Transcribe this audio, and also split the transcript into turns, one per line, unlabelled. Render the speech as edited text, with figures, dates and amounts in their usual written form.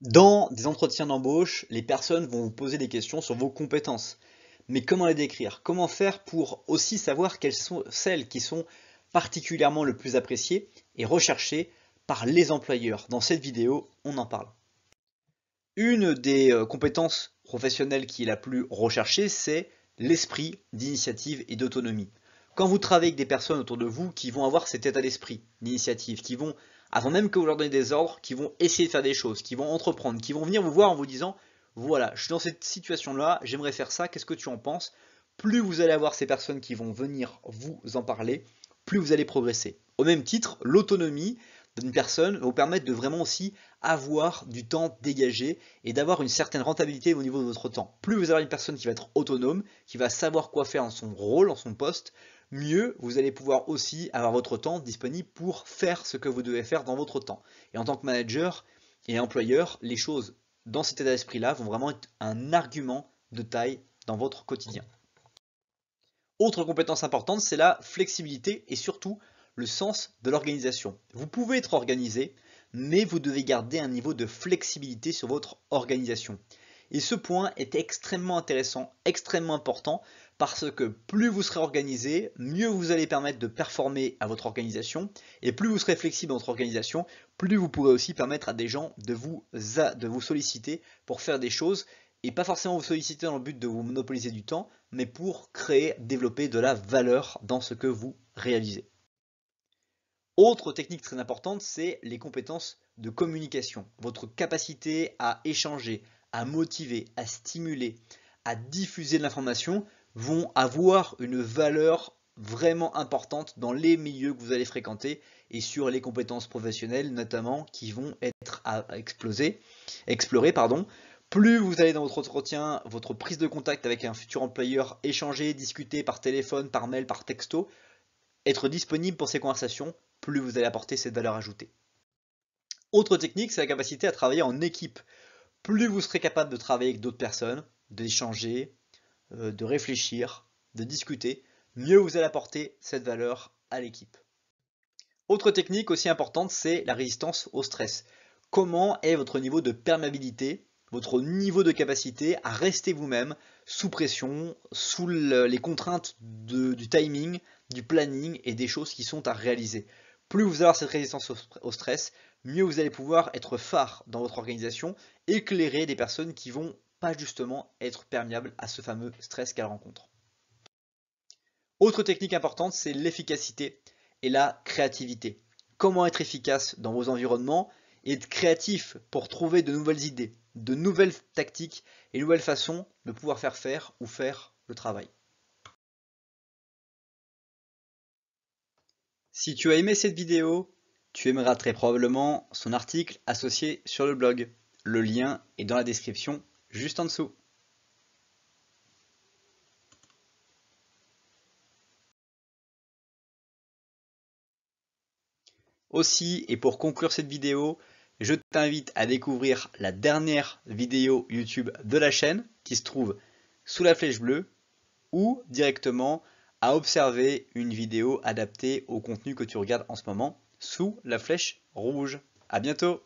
Dans des entretiens d'embauche, les personnes vont vous poser des questions sur vos compétences. Mais comment les décrire? Comment faire pour aussi savoir quelles sont celles qui sont particulièrement le plus appréciées et recherchées par les employeurs? Dans cette vidéo, on en parle. Une des compétences professionnelles qui est la plus recherchée, c'est l'esprit d'initiative et d'autonomie. Quand vous travaillez avec des personnes autour de vous qui vont avoir cet état d'esprit d'initiative, qui vont, avant même que vous leur donniez des ordres, qui vont essayer de faire des choses, qui vont entreprendre, qui vont venir vous voir en vous disant, voilà, je suis dans cette situation-là, j'aimerais faire ça, qu'est-ce que tu en penses? Plus vous allez avoir ces personnes qui vont venir vous en parler, plus vous allez progresser. Au même titre, l'autonomie d'une personne va vous permettre de vraiment aussi avoir du temps dégagé et d'avoir une certaine rentabilité au niveau de votre temps. Plus vous avez une personne qui va être autonome, qui va savoir quoi faire dans son rôle, dans son poste, mieux vous allez pouvoir aussi avoir votre temps disponible pour faire ce que vous devez faire dans votre temps. Et en tant que manager et employeur, les choses dans cet état d'esprit-là vont vraiment être un argument de taille dans votre quotidien. Autre compétence importante, c'est la flexibilité et surtout le sens de l'organisation. Vous pouvez être organisé, mais vous devez garder un niveau de flexibilité sur votre organisation. Et ce point est extrêmement intéressant, extrêmement important, parce que plus vous serez organisé, mieux vous allez permettre de performer à votre organisation, et plus vous serez flexible dans votre organisation, plus vous pourrez aussi permettre à des gens de vous solliciter pour faire des choses, et pas forcément vous solliciter dans le but de vous monopoliser du temps, mais pour créer, développer de la valeur dans ce que vous réalisez. Autre technique très importante, c'est les compétences de communication. Votre capacité à échanger, à motiver, à stimuler, à diffuser de l'information vont avoir une valeur vraiment importante dans les milieux que vous allez fréquenter et sur les compétences professionnelles notamment qui vont être à explorer. Plus vous allez dans votre entretien, votre prise de contact avec un futur employeur, échanger, discuter par téléphone, par mail, par texto, être disponible pour ces conversations, plus vous allez apporter cette valeur ajoutée. Autre technique, c'est la capacité à travailler en équipe. Plus vous serez capable de travailler avec d'autres personnes, d'échanger, de réfléchir, de discuter, mieux vous allez apporter cette valeur à l'équipe. Autre technique aussi importante, c'est la résistance au stress. Comment est votre niveau de perméabilité, votre niveau de capacité à rester vous-même sous pression, sous les contraintes du timing, du planning et des choses qui sont à réaliser. Plus vous avez cette résistance au stress, mieux vous allez pouvoir être phare dans votre organisation, éclairer des personnes qui vont pas justement être perméables à ce fameux stress qu'elles rencontrent. Autre technique importante, c'est l'efficacité et la créativité. Comment être efficace dans vos environnements et être créatif pour trouver de nouvelles idées, de nouvelles tactiques et de nouvelles façons de pouvoir faire ou faire le travail. Si tu as aimé cette vidéo, tu aimeras très probablement son article associé sur le blog. Le lien est dans la description juste en dessous. Aussi, et pour conclure cette vidéo, je t'invite à découvrir la dernière vidéo YouTube de la chaîne qui se trouve sous la flèche bleue ou directement à observer une vidéo adaptée au contenu que tu regardes en ce moment sous la flèche rouge. À bientôt!